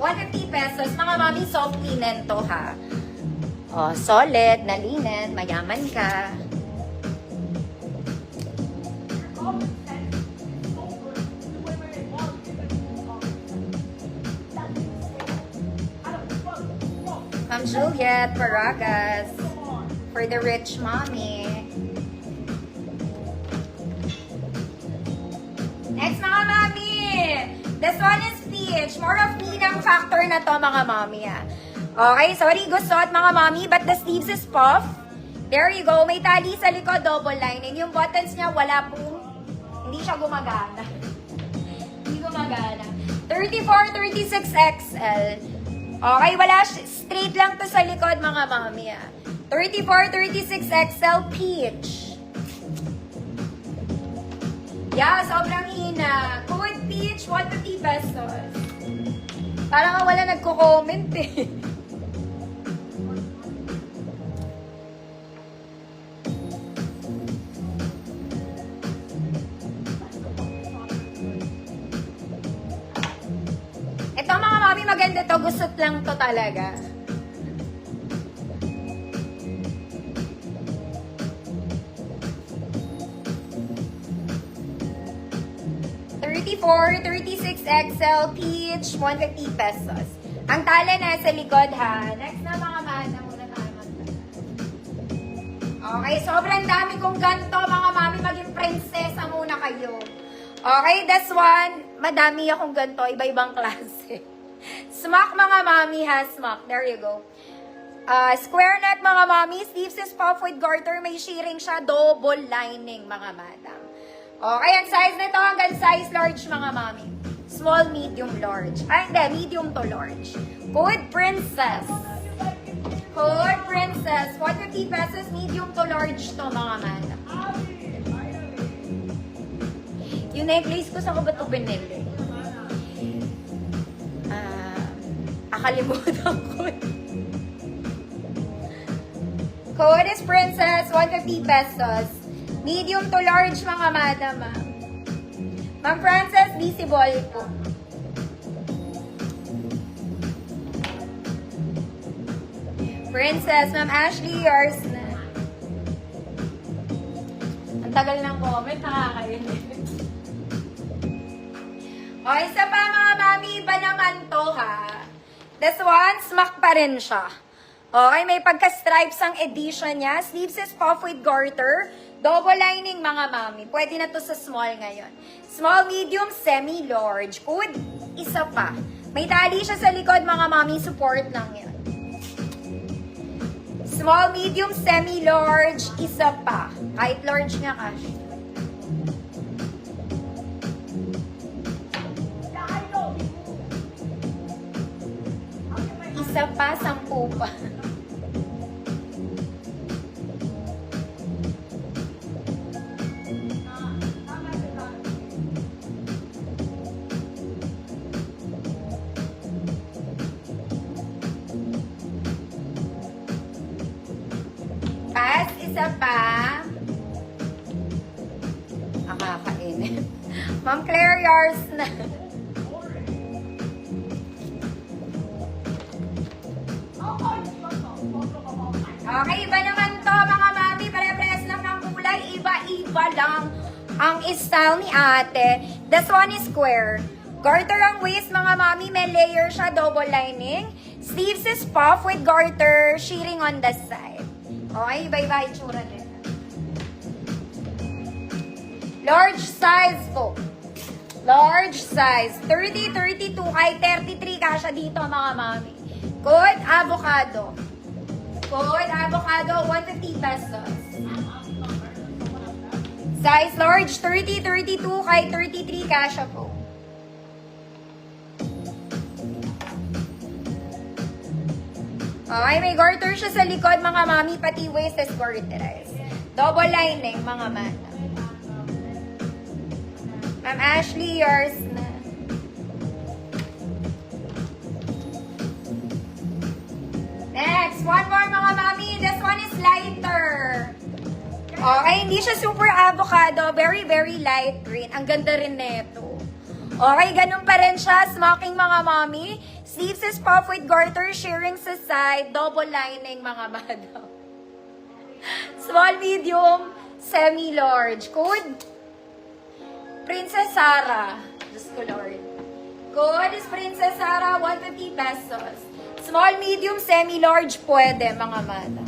150 pesos. Mga mami, soft linen to ha. Oh, solid na linen. Mayaman ka. Ma'am Juliet Paragas. For the rich mommy. Next, mga mami. This one is peach. More of pinang factor na to, mga mami. Okay, sorry, gusot, mga mami. But the sleeves is puff. There you go. May tali sa likod, double lining. Yung buttons niya, wala pong, hindi siya gumagana. Hindi gumagana. 34, 36 XL. Okay, wala, straight lang to sa likod, mga mami. 34, 36 XL peach. Yeah, sobrang hina. Code peach, 150 pesos. Parang wala nagko-comment eh. Ito mga mami, maganda to. Gusot lang to talaga. For 36 XL peach, 150 pesos. Ang tala na sa likod ha. Next na mga mana muna tayo magtala. Okay, sobrang dami kong ganito mga mami. Maging prinsesa muna kayo. Okay, this one, madami akong ganito. Iba-ibang klase. Smock mga mami ha, smock. There you go. Square neck mga mami. Sleeves is puff with garter. May shearing siya. Double lining mga madam. Okay, ang size nito hanggang size large mga mami. Small, medium, large. Ay, hindi. Medium to large. Code Princess. Code Princess. 150 pesos. Medium to large to mga madam. Yung necklace ko, saan ko ba ito binili? Akalimutan ko. Code is Princess. 150 pesos. Medium to large, mga madam. Ma'am Frances, visible po. Princess, Ma'am Ashley, yours na. Ang tagal ng comment, nakakainis. O, isa pa mga mami, iba naman to ha. This one, smack pa rin siya. Okay, may pagka-stripes ang edition niya. Sleeves is puff with garter. Double lining mga mami. Pwede na to sa small ngayon. Small, medium, semi-large. Good, isa pa. May tali siya sa likod mga mami. Support lang yan. Small, medium, semi-large, isa pa. Kahit large nga kasi. Isa pa, 10 pa. Isa pa. Nakakainit. Ma'am Claire, yours na. Okay, iba naman to mga mami. Pare-pares lang ng kulay. Iba-iba lang ang style ni ate. This one is square. Garter ang waist mga mami. May layer siya, double lining. Sleeves is puff with garter, shearing on the side. Okay, iba-iba itsura din. Large size po. Large size. 30, 32, ay 33 kasha dito mga mami. Good avocado. Good avocado, 150 pesos. Size large, 30, 32, kay 33 kasha po. Okay, may garter siya sa likod, mga mami, pati waist is garterized. Double lining, mga mata. Ma'am Ashley, yours na. Next, one more, mga mami. This one is lighter. Okay, hindi siya super avocado. Very, very light green. Ang ganda rin nito. Okay, ganun pa rin siya. Smoking, mga mami. Sleeves is puff with garter, shearing sa side, double lining mga madam. Small, medium, semi-large. Code? Princess Sarah. Diyos ko, Lord. Code is Princess Sarah, 150 pesos. Small, medium, semi-large, pwede, mga madam.